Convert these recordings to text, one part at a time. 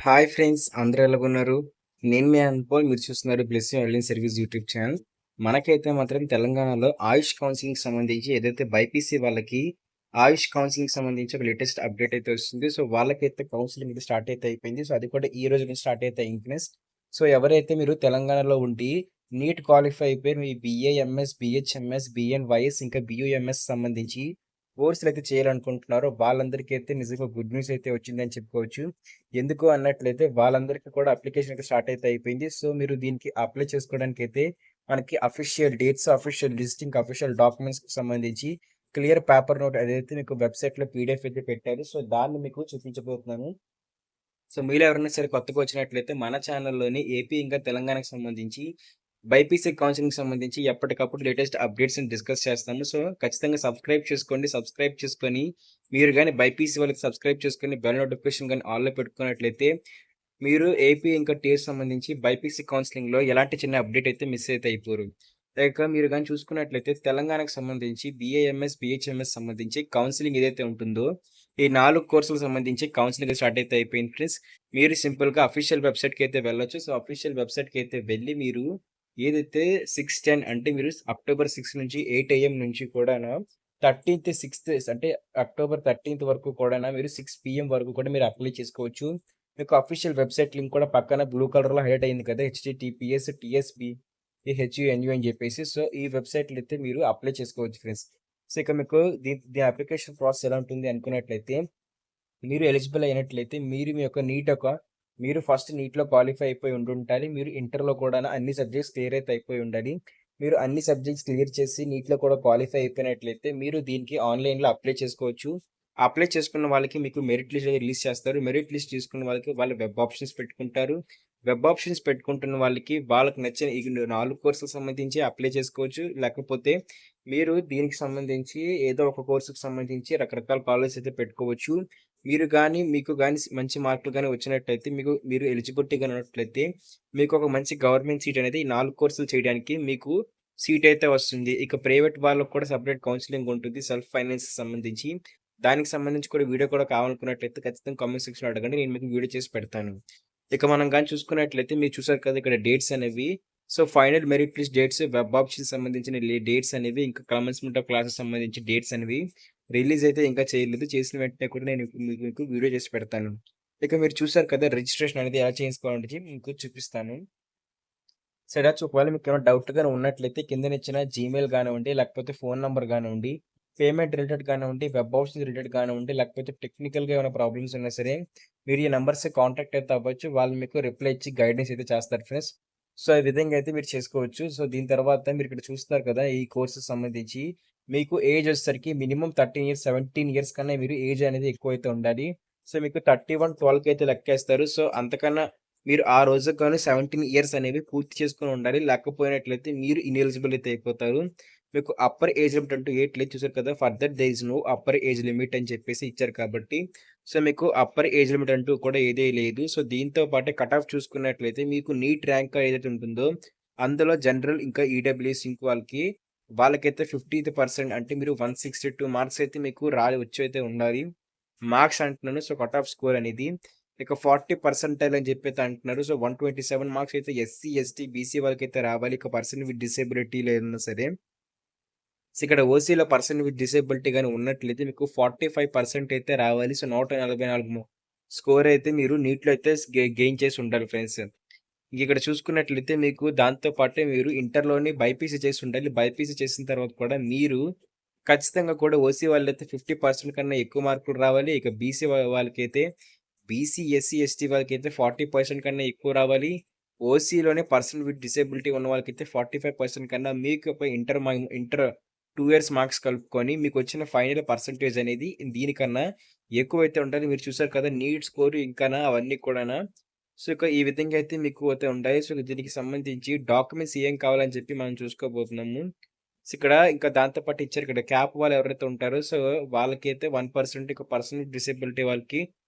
Hi friends, అందరూ ఎలాగున్నారు? నేను మీ అనుపోల్, మీరు చూస్తున్నారు blessing online service YouTube channel. మనకైతే మాత్రం తెలంగాణలో ఆయుష్ కౌన్సిలింగ్ సంబంధించి ఏదైతే బైపీసీ వాళ్ళకి ఆయుష్ కౌన్సిలింగ్ సంబంధించి ఒక లేటెస్ట్ అప్డేట్ అయితే వస్తుంది. సో వాళ్ళకైతే కౌన్సిలింగ్ అయితే స్టార్ట్ అయితే అయిపోయింది. సో అది కూడా ఈ రోజు నుంచి స్టార్ట్ అయితే అయింది ఫ్రెండ్స్. సో ఎవరైతే మీరు తెలంగాణలో ఉండి నీట్ క్వాలిఫై అయిపోయి మీ బీఏఎంఎస్, బీహెచ్ఎంఎస్, బీఎన్వైఎస్ ఇంకా బీయూఎంఎస్ సంబంధించి కోర్సులు అయితే చేయాలనుకుంటున్నారో వాళ్ళందరికీ అయితే నిజంగా గుడ్ న్యూస్ అయితే వచ్చిందని చెప్పుకోవచ్చు. ఎందుకు అన్నట్లయితే వాళ్ళందరికీ కూడా అప్లికేషన్ అయితే స్టార్ట్ అయితే అయిపోయింది. సో మీరు దీనికి అప్లై చేసుకోవడానికి అయితే మనకి అఫీషియల్ డేట్స్, అఫీషియల్ లిస్ట్, ఇంకా అఫీషియల్ డాక్యుమెంట్స్‌కి సంబంధించి క్లియర్ పేపర్ నోట్ అదైతే మీకు వెబ్‌సైట్‌లో పీడీఎఫ్ అయితే పెట్టారు. సో దాన్ని మీకు చూపించబోతున్నాను. సో మీలో ఎవరైనా సరే కొత్తగా వచ్చినట్లయితే మన ఛానల్‌లోని ఏపీ ఇంకా తెలంగాణకు సంబంధించి బైపీసీ కౌన్సిలింగ్‌కి సంబంధించి ఎప్పటికప్పుడు లేటెస్ట్ అప్డేట్స్‌ని డిస్కస్ చేస్తాము. సో ఖచ్చితంగా సబ్స్క్రైబ్ చేసుకోండి. సబ్స్క్రైబ్ చేసుకొని మీరు గాని బైపీసీ వాళ్ళకి సబ్స్క్రైబ్ చేసుకొని బెల్ నోటిఫికేషన్ గాని ఆల్‌లో పెట్టుకున్నట్లయితే మీరు ఏపీ ఇంకా టీఎస్ సంబంధించి బైపీసీ కౌన్సిలింగ్‌లో ఎలాంటి చిన్న అప్డేట్ అయితే మిస్ అయితే అయిపోరు. ఇక మీరు గాని చూసుకున్నట్లయితే తెలంగాణకు సంబంధించి బీఏఎంఎస్, బీహెచ్ఎంఎస్ సంబంధించి కౌన్సిలింగ్ ఏదైతే ఉంటుందో ఈ 4 కోర్సులకు సంబంధించి కౌన్సిలింగ్ స్టార్ట్ అయితే అయిపోయింది ఫ్రెండ్స్. మీరు సింపుల్‌గా అఫీషియల్ వెబ్‌సైట్‌కి అయితే వెళ్ళొచ్చు. సో అఫీషియల్ వెబ్‌సైట్‌కి అయితే వెళ్లి మీరు ఏదైతే 6, 10 అంటే మీరు అక్టోబర్ 6 నుంచి 8 AM నుంచి కూడాను 13థ్, 6థ్ అంటే అక్టోబర్ 13థ్ వరకు కూడాను మీరు 6 PM వరకు కూడా మీరు అప్లై చేసుకోవచ్చు. మీకు అఫీషియల్ వెబ్‌సైట్ లింక్ కూడా పక్కన బ్లూ కలర్‌లో హైలైట్ అయింది కదా! హెచ్‌టిటిపిఎస్ టీఎస్‌బి హెచ్‌యుఎన్‌యు అని చెప్పేసి. సో ఈ వెబ్‌సైట్‌లో అయితే మీరు అప్లై చేసుకోవచ్చు ఫ్రెండ్స్. సో ఇక మీకు దీని అప్లికేషన్ ప్రాసెస్ ఎలా ఉంటుంది అనుకున్నట్లయితే మీరు ఎలిజిబుల్ అయినట్లయితే మీరు మీ యొక్క మీరు ఫస్ట్ నీట్‌లో క్వాలిఫై అయిపోయి ఉండుంటారు. మీరు ఇంటర్‌లో కూడాను అన్ని సబ్జెక్ట్స్ క్లియర్ అయితే అయిపోయి ఉండాలి. మీరు అన్ని సబ్జెక్ట్స్ క్లియర్ చేసి నీట్‌లో కూడా క్వాలిఫై అయిపోయినట్లయితే మీరు దీనికి ఆన్‌లైన్‌లో అప్లై చేసుకోవచ్చు. అప్లై చేసుకున్న వాళ్ళకి మీకు మెరిట్ లిస్ట్ రిలీజ్ చేస్తారు. మెరిట్ లిస్ట్ తీసుకున్న వాళ్ళకి వాళ్ళు వెబ్ ఆప్షన్స్ పెట్టుకుంటారు. వెబ్ ఆప్షన్స్ పెట్టుకుంటున్న వాళ్ళకి నచ్చిన ఈ 4 కోర్సులకు సంబంధించి అప్లై చేసుకోవచ్చు. లేకపోతే మీరు దీనికి సంబంధించి ఏదో ఒక కోర్స్‌కి సంబంధించి రకరకాల కాలేజెస్ అయితే పెట్టుకోవచ్చు. మీకు గాని మంచి మార్కులు గాని వచ్చినట్టయితే మీరు ఎలిజిబిలిటీ గాని ఉన్నట్లయితే మీకు ఒక మంచి గవర్నమెంట్ సీట్ అనేది ఈ 4 కోర్సులు చేయడానికి మీకు సీట్ అయితే వస్తుంది. ఇక ప్రైవేట్ వాళ్ళకి కూడా సెపరేట్ కౌన్సెలింగ్ ఉంటుంది. సెల్ఫ్ ఫైనాన్స్‌కి సంబంధించి. దానికి సంబంధించి కూడా వీడియో కూడా కావాలనుకున్నట్లయితే ఖచ్చితంగా కామెంట్ సెక్షన్‌లో అడగండి. నేను మీకు వీడియో చేసి పెడతాను. ఇక మనం గాని చూసుకున్నట్లయితే మీరు చూసారు కదా! ఇక్కడ డేట్స్ అనేవి. So, final merit list dates, web ఆప్షన్‌కి సంబంధించిన డేట్స్ అనేవి, ఇంకా కమెన్స్‌మెంట్ ఆఫ్ క్లాసెస్ సంబంధించి డేట్స్ అనేవి రిలీజ్ అయితే ఇంకా చేయలేదు. చేసిన వెంటనే కూడా నేను మీకు వీడియో చేసి పెడతాను. ఇక మీరు చూసారు కదా! రిజిస్ట్రేషన్ అనేది ఎలా చేసుకోవాలనేది మీకు చూపిస్తాను. సో, ఇలా ఒకవేళ మీకేమైనా డౌట్ గాని ఉన్నట్లయితే కిందనిచ్చిన జీమెయిల్ గానివ్వండి, లేకపోతే ఫోను నంబర్ గానివ్వండి, పేమెంట్ రిలేటెడ్ గానివ్వండి, వెబ్ ఆప్షన్స్ రిలేటెడ్ గానివ్వండి, లేకపోతే టెక్నికల్‌గా ఏమైనా ప్రాబ్లమ్స్ ఉన్నా సరే, మీరు ఈ నంబర్స్‌కి కాంటాక్ట్ అయితే అవ్వచ్చు. వాళ్ళు మీకు రిప్లై ఇచ్చి గైడెన్స్ అయితే చేస్తారు ఫ్రెండ్స్. సో, ఈ విధంగా అయితే మీరు చేసుకోవచ్చు. సో, దీని తర్వాత మీరిక్కడ చూస్తున్నారు కదా! ఈ కోర్స్‌కి సంబంధించి మీకు ఏజ్ వచ్చేసరికి మినిమమ్ 13 ఇయర్స్, 17 ఇయర్స్ కన్నా మీరు ఏజ్ అనేది ఎక్కువైతే ఉండాలి. సో, మీకు 31, 12కి అయితే లెక్కేస్తారు. సో, అంతకన్నా మీరు ఆ రోజుకి గాను 17 ఇయర్స్ అనేవి పూర్తి చేసుకొని ఉండాలి. లేకపోయినట్లయితే మీరు ఇనెలిజిబుల్ అయితే అయిపోతారు. మీకు అప్పర్ ఏజ్ లిమిట్ అంటూ ఏటి లేదు చూసారు కదా! Further there is no upper age limit అని చెప్పేసి ఇచ్చారు కాబట్టి, సో, మీకు అప్పర్ ఏజ్ లిమిట్ అంటూ కూడా ఏదీ లేదు. సో, దీంతో పాటే కట్ ఆఫ్ చూసుకున్నట్లయితే మీకు నీట్ ర్యాంక్ ఏదైతే ఉంటుందో, అందులో జనరల్ ఇంకా ఈడబ్ల్యూఎస్ ఇంక్ వాళ్ళకైతే 50% అంటే మీరు 162 మార్క్స్ అయితే మీకు వచ్చైతే ఉండాలి. మార్క్స్ అంటున్నాను. సో, కట్ ఆఫ్ స్కోర్ అనేది. ఇక 40 పర్సెంటైల్ అని చెప్పైతే అంటున్నారు. సో, 127 మార్క్స్ అయితే ఎస్సీ, ఎస్టీ, బీసీ వాళ్ళకైతే రావాలి. ఇక పర్సన్ విత్ డిసేబిలిటీలో ఏదన్నా సరే. సో, ఇక్కడ ఓసీలో పర్సన్ విత్ డిసేబిలిటీ గాని ఉన్నట్లయితే మీకు 45% అయితే రావాలి. సో, 144 స్కోర్ అయితే మీరు నీట్‌లో అయితే గెయిన్ చేసి ఉండాలి ఫ్రెండ్స్. ఇక్కడ చూసుకున్నట్లయితే మీకు దాంతో పాటే మీరు ఇంటర్‌లోని బైపీసీ చేసి ఉండాలి. బైపీసీ చేసిన తర్వాత కూడా మీరు ఖచ్చితంగా కూడా ఓసీ వాళ్ళైతే 50% కన్నా ఎక్కువ మార్కులు రావాలి. ఇక బీసీ వాళ్ళకైతే బీసీ, ఎస్సీ, ఎస్టీ వాళ్ళకైతే 40% కన్నా ఎక్కువ రావాలి. ఓసీలోనే పర్సన్ విత్ డిసేబిలిటీ ఉన్న వాళ్ళకైతే 45% కన్నా మీకు ఇంటర్ 2 ఇయర్స్ మార్క్స్ కలుపుకొని మీకొచ్చిన ఫైనల్ పర్సెంటేజ్ అనేది దీనికన్నా ఎక్కువైతే ఉండాలి. మీరు చూసారు కదా! నీట్ స్కోర్ ఇంకానా అవన్నీ కూడానా. సో, ఇక ఈ విధంగా అయితే మీకు అయితే ఉంటాయి. సో, దీనికి సంబంధించి డాక్యుమెంట్స్ ఏం కావాలని చెప్పి మనం చూసుకోబోతున్నాము. సో, ఇక్కడ ఇంకా దాంతో పాటు ఇచ్చారు ఇక్కడ క్యాప్ వాళ్ళు ఎవరైతే ఉంటారో సో, వాళ్ళకైతే 1% ఇక పర్సన్ విత్ డిసేబిలిటీ వాళ్ళకి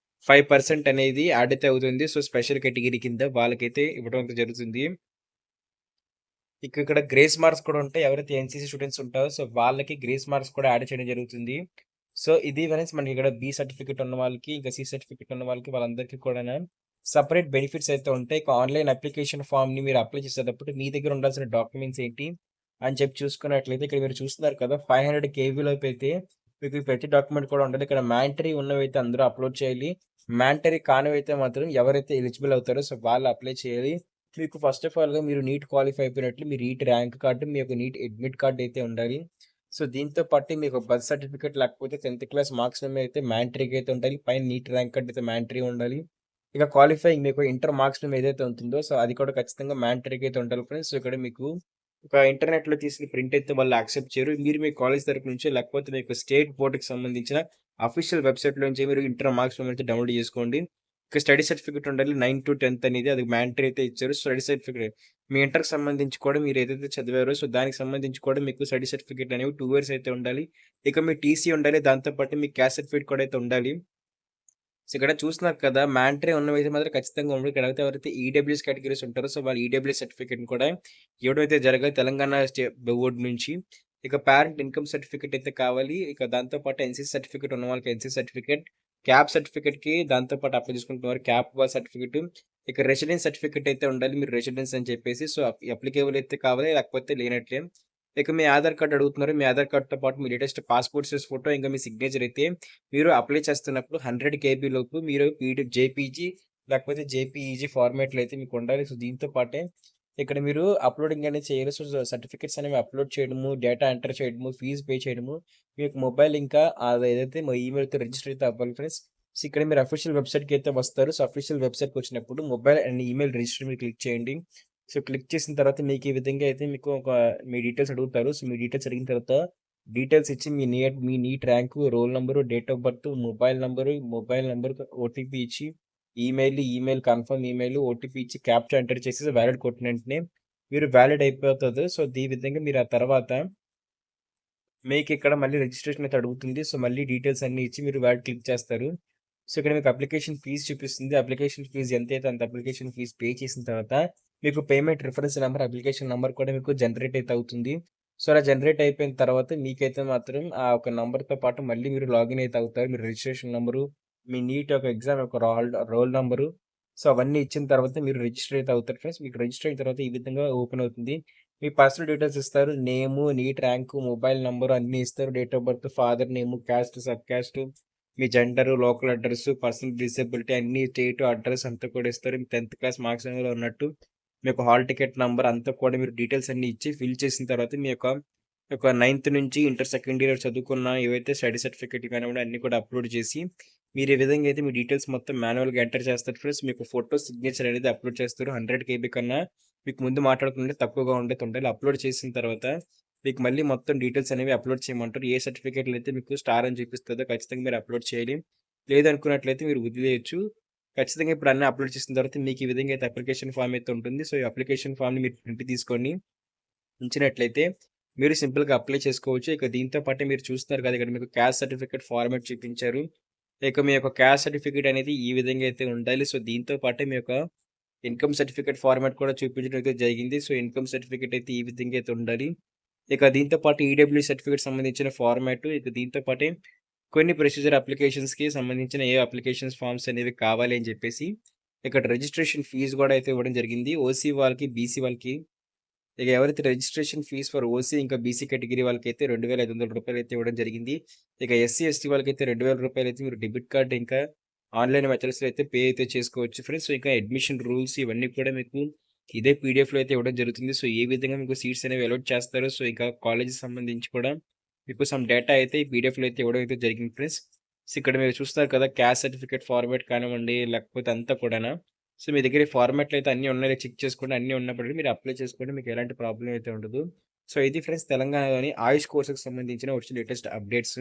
5% అనేది యాడ్ అయితే అవుతుంది. సో, స్పెషల్ కేటగిరీ కింద వాళ్ళకైతే ఇవ్వడం అయితే జరుగుతుంది. ఇక ఇక్కడ గ్రేస్ మార్క్స్ కూడా ఉంటాయి. ఎవరైతే ఎన్‌సీసీ స్టూడెంట్స్ ఉంటారో సో, వాళ్ళకి గ్రేస్ మార్క్స్ కూడా యాడ్ చేయడం జరుగుతుంది. సో, ఇది ఫ్రెండ్స్ మనకి ఇక్కడ బి సర్టిఫికేట్ ఉన్న వాళ్ళకి, ఇంకా సి సర్టిఫికేట్ ఉన్న వాళ్ళకి వాళ్ళందరికీ కూడాను సెపరేట్ బెనిఫిట్స్ అయితే ఉంటాయి. ఇక ఆన్‌లైన్ అప్లికేషన్ ఫార్మ్‌ని మీరు అప్లై చేసేటప్పుడు మీ దగ్గర ఉండాల్సిన డాక్యుమెంట్స్ ఏంటి అని చెప్పి చూసుకున్నట్లయితే ఇక్కడ మీరు చూస్తున్నారు కదా! 500 కేబీ లోపైతే మీకు ప్రతి డాక్యుమెంట్ కూడా ఉండాలి. ఇక్కడ మ్యాండటరీ ఉన్నవైతే అందరూ అప్‌లోడ్ చేయాలి. మ్యాండటరీ కానివైతే మాత్రం ఎవరైతే ఎలిజిబుల్ అవుతారో సో వాళ్ళు అప్లై చేయాలి. మీకు ఫస్ట్ ఆఫ్ ఆల్‌గా మీరు నీట్ క్వాలిఫై అయిపోయినట్లు మీ నీట్ ర్యాంక్ కార్డ్, మీ యొక్క నీట్ అడ్మిట్ కార్డ్ అయితే ఉండాలి. సో దీంతో పాటు మీకు బర్త్ సర్టిఫికేట్ లేకపోతే 10థ్ క్లాస్ మార్క్స్ అయితే మ్యాండటరీగా అయితే ఉండాలి. పైన నీట్ ర్యాంక్ కార్డ్ అయితే మ్యాండటరీ ఉండాలి. ఇక క్వాలిఫైయింగ్ మీకు ఇంటర్ మార్క్స్ ఏదైతే ఉంటుందో సో అది కూడా ఖచ్చితంగా మ్యాండటరీగా అయితే ఉండాలి ఫ్రెండ్స్. సో ఇక్కడ మీకు ఒక ఇంటర్నెట్‌లో తీసిన ప్రింట్ అయితే వాళ్ళు యాక్సెప్ట్ చేయరు. మీరు మీ కాలేజ్ తరపు నుంచో లేకపోతే మీకు స్టేట్ బోర్డ్‌కి సంబంధించిన అఫీషియల్ వెబ్‌సైట్‌లో నుంచి మీరు ఇంటర్ మార్క్స్ అయితే డౌన్‌లోడ్ చేసుకోండి. ఇక స్టడీ సర్టిఫికేట్ ఉండాలి. 9-10థ్ అనేది అది మ్యాండటరీ అయితే ఇచ్చారు. స్టడీ సర్టిఫికేట్ మీ ఇంటర్‌కి సంబంధించి కూడా మీరు ఏదైతే చదివారో సో దానికి సంబంధించి కూడా మీకు స్టడీ సర్టిఫికేట్ అనేవి 2 ఇయర్స్ అయితే ఉండాలి. ఇక మీ టీసీ ఉండాలి. దాంతో పాటు మీ క్యాస్ట్ సర్టిఫికేట్ కూడా అయితే ఉండాలి. సో, ఇక్కడ చూస్తున్నారు కదా! మ్యాండటరీ ఉన్నవైతే మాత్రం ఖచ్చితంగా ఉండాలి. ఇక్కడైతే ఎవరైతే ఈడబ్ల్యూఎస్ కేటగరీస్ ఉంటారో సో, వాళ్ళు ఈడబ్ల్యూఎస్ సర్టిఫికేట్‌ని కూడా ఇవ్వడం అయితే జరగాలి తెలంగాణ బోర్డ్ నుంచి. ఇక పేరెంట్ ఇన్‌కమ్ సర్టిఫికేట్ అయితే కావాలి. ఇక దాంతో పాటు ఎన్‌సీసీ సర్టిఫికేట్ ఉన్న వాళ్ళకి ఎన్‌సీసీ సర్టిఫికేట్, క్యాప్ సర్టిఫికేట్‌కి దాంతో పాటు అప్లై చేసుకుంటున్న వారికి క్యాప్ సర్టిఫికేట్, ఇక రెసిడెన్స్ సర్టిఫికేట్ అయితే ఉండాలి. మీరు రెసిడెన్స్ అని చెప్పేసి సో, అప్లికేబుల్ అయితే కావాలి. లేకపోతే లేనట్లే. ఇక మీ ఆధార్ కార్డ్ అడుగుతున్నారు. మీ ఆధార్ కార్డ్‌తో పాటు మీ లేటెస్ట్ పాస్‌పోర్ట్ సైజ్ ఫోటో, ఇంకా మీ సిగ్నేచర్ అయితే మీరు అప్లై చేస్తున్నప్పుడు 100 కేబీ లోపు మీరు జేపీజీ లేకపోతే జేపీఈజీ ఫార్మాట్‌లో అయితే మీకు ఉండాలి. సో, దీంతో పాటే ఇక్కడ మీరు అప్‌లోడింగ్ అనేది చేయాలి. సో, సర్టిఫికేట్స్ అనేవి అప్‌లోడ్ చేయడము, డేటా ఎంటర్ చేయడము, ఫీజ్ పే చేయడము, మీకు మొబైల్ ఇంకా అది ఏదైతే మా ఈమెయిల్‌తో రిజిస్టర్ అయితే అవ్వాలి ఫ్రెండ్స్. సో, ఇక్కడ మీరు అఫీషియల్ వెబ్‌సైట్‌కి అయితే వస్తారు. సో, అఫీషియల్ వెబ్‌సైట్‌కి వచ్చినప్పుడు మొబైల్ అండ్ ఈమెయిల్ రిజిస్టర్ మీద క్లిక్ చేయండి. సో, క్లిక్ చేసిన తర్వాత మీకు ఈ విధంగా అయితే మీకు మీ డీటెయిల్స్ అడుగుతారు. సో, మీ డీటెయిల్స్ అడిగిన తర్వాత డీటెయిల్స్ ఇచ్చి మీ NEET rank, roll number, date of birth, mobile number OTP ఇచ్చి ఈమెయిల్ కన్ఫర్మ్ ఈమెయిల్, ఓటీపీ ఇచ్చి క్యాప్చా ఎంటర్ చేసేసి వాలిడ్ కొట్టిన వెంటనే మీరు వాలిడ్ అయిపోతది. సో, ఈ విధంగా మీరు ఆ తర్వాత మీకిక్కడ మళ్ళీ రిజిస్ట్రేషన్ అయితే అడుగుతుంది. సో, మళ్ళీ డీటెయిల్స్ అన్నీ ఇచ్చి మీరు వాలిడ్ క్లిక్ చేస్తారు. సో, ఇక్కడ మీకు అప్లికేషన్ ఫీజ్ చూపిస్తుంది. అప్లికేషన్ ఫీజ్ ఎంతైతే అంత అప్లికేషన్ ఫీజ్ పే చేసిన తర్వాత మీకు payment reference number, application number కూడా మీకు జనరేట్ అయితే అవుతుంది. సో, అలా జనరేట్ అయిపోయిన తర్వాత మీకైతే మాత్రం ఆ ఒక నంబర్‌తో పాటు మళ్ళీ మీరు లాగిన్ అయితే అవుతారు. మీ రిజిస్ట్రేషన్ నంబరు, మీ నీట్ యొక్క ఎగ్జామ్ యొక్క రోల్ నంబరు సో, అవన్నీ ఇచ్చిన తర్వాత మీరు రిజిస్టర్ అయితే అవుతారు ఫ్రెండ్స్. మీకు రిజిస్టర్ అయిన తర్వాత ఈ విధంగా ఓపెన్ అవుతుంది. మీ పర్సనల్ డీటెయిల్స్ ఇస్తారు. నేము, నీట్ ర్యాంకు, మొబైల్ నంబర్ అన్నీ ఇస్తారు. Date of birth, father name, caste, sub caste, me gender, local address, personal disability అన్నీ స్టేట్ అడ్రెస్ అంతా కూడా ఇస్తారు. మీ 10థ్ క్లాస్ మార్క్స్ అనేవి ఉన్నట్టు మీకు హాల్ టికెట్ నంబర్ అంతా కూడా మీరు డీటెయిల్స్ అన్నీ ఇచ్చి ఫిల్ చేసిన తర్వాత మీ యొక్క 9థ్ నుంచి ఇంటర్ సెకండ్ ఇయర్ చదువుకున్న ఏవైతే స్టడీ సర్టిఫికేట్ కానివ్వండి అన్నీ కూడా అప్లోడ్ చేసి మీరు ఈ విధంగా అయితే మీ డీటెయిల్స్ మొత్తం మాన్యువల్‌గా ఎంటర్ చేస్తారు ఫ్రెండ్స్. మీకు ఫోటో, సిగ్నేచర్ అనేది అప్లోడ్ చేస్తారు. 100 కేబీ కన్నా మీకు ముందు మాట్లాడుకుంటే తక్కువగా ఉండేది ఉండాలి. అప్లోడ్ చేసిన తర్వాత మీకు మళ్ళీ మొత్తం డీటెయిల్స్ అనేవి అప్లోడ్ చేయమంటారు. ఏ సర్టిఫికేట్‌లో అయితే మీకు స్టార్ అని చూపిస్తదో ఖచ్చితంగా మీరు అప్లోడ్ చేయాలి. లేదనుకున్నట్లయితే మీరు వదిలేయొచ్చు. ఖచ్చితంగా ఇప్పుడు అన్నీ అప్లోడ్ చేసిన తర్వాత మీకు ఈ విధంగా అయితే అప్లికేషన్ ఫార్మ్ అయితే ఉంటుంది. సో, ఈ అప్లికేషన్ ఫార్మ్‌ని మీరు ప్రింట్ తీసుకొని ఉంచినట్లయితే మీరు సింపుల్‌గా అప్లై చేసుకోవచ్చు. ఇక దీంతో పాటే మీరు చూస్తున్నారు కదా! ఇక్కడ మీకు క్యాస్ట్ సర్టిఫికేట్ ఫార్మాట్ చూపించారు. ఇక మీ యొక్క క్యాస్ట్ సర్టిఫికేట్ అనేది ఈ విధంగా అయితే ఉండాలి. సో, దీంతో పాటే మీ యొక్క ఇన్‌కమ్ సర్టిఫికేట్ ఫార్మాట్ కూడా చూపించడం అయితే జరిగింది. సో, ఇన్‌కమ్ సర్టిఫికేట్ అయితే ఈ విధంగా అయితే ఉండాలి. ఇక దీంతో పాటు ఈడబ్ల్యూ సర్టిఫికేట్ సంబంధించిన ఫార్మాట్, ఇక దీంతో పాటే కొన్ని ప్రొసీజర్ అప్లికేషన్స్‌కి సంబంధించిన ఏ అప్లికేషన్స్ ఫార్మ్స్ అనేవి కావాలి అని చెప్పేసి ఇక్కడ రిజిస్ట్రేషన్ ఫీజ్ కూడా అయితే ఇవ్వడం జరిగింది. ఓసీ వాళ్ళకి, బీసీ వాళ్ళకి ఇక ఎవరైతే రిజిస్ట్రేషన్ ఫీస్ ఫర్ ఓసీ ఇంకా బీసీ కేటగిరీ వాళ్ళకైతే రూ. 2,500 అయితే ఇవ్వడం జరిగింది. ఇక ఎస్సీ, ఎస్టీ వాళ్ళకైతే రూ. 2,000 అయితే మీరు డెబిట్ కార్డ్ ఇంకా ఆన్‌లైన్ మెథడ్స్‌లో అయితే పే అయితే చేసుకోవచ్చు ఫ్రెండ్స్. సో, ఇంకా అడ్మిషన్ రూల్స్ ఇవన్నీ కూడా మీకు ఇదే పీడిఎఫ్‌లో అయితే ఇవ్వడం జరుగుతుంది. సో, ఏ విధంగా మీకు సీట్స్ అనేవి అలాట్ చేస్తారో సో, ఇంకా కాలేజ్‌కి సంబంధించి కూడా మీకు సమ్ డేటా అయితే ఈ పీడిఎఫ్‌లో అయితే ఇవ్వడం అయితే జరిగింది ఫ్రెండ్స్. సో, ఇక్కడ మీరు చూస్తున్నారు కదా! క్యాస్ట్ సర్టిఫికేట్ ఫార్మాట్ కానివ్వండి లేకపోతే అంతా కూడానా సో, మీ దగ్గర ఈ ఫార్మాట్‌లో అయితే అన్నీ ఉన్నాయో చెక్ చేసుకోండి. అన్నీ ఉన్నప్పటికి మీరు అప్లై చేసుకోండి. మీకు ఎలాంటి ప్రాబ్లమ్ అయితే ఉండదు. సో, ఇది ఫ్రెండ్స్ తెలంగాణలోని ఆయుష్ కోర్స్‌కి సంబంధించిన వచ్చిన లేటెస్ట్ అప్డేట్స్.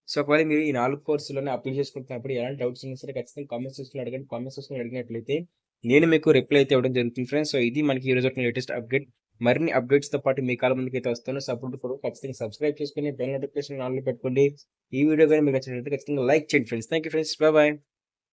సో, ఒకవేళ మీరు ఈ 4 కోర్సుల్లోనే అప్లై చేసుకుంటున్నప్పుడు ఎలాంటి డౌట్స్ ఉన్నా సరే ఖచ్చితంగా కామెంట్ సెక్షన్‌లో అడగండి. కామెంట్ సెక్షన్‌లో అడిగినట్లయితే నేను మీకు రిప్లై అయితే ఇవ్వడం జరుగుతుంది ఫ్రెండ్స్. సో, ఇది మనకి ఈరోజు వచ్చిన లేటెస్ట్ అప్డేట్. మరిన్ని అప్డేట్స్‌తో పాటు మీ కాలం ముందుకైతే వస్తాను. సో, అప్పుడు కూడా ఖచ్చితంగా సబ్స్క్రైబ్ చేసుకొని బెల్ నోటిఫికేషన్ ఆన్‌లో పెట్టుకోండి. ఈ వీడియో గాని మీకు నచ్చినట్లయితే ఖచ్చితంగా లైక్ చేయండి friends. Thank you friends. By by.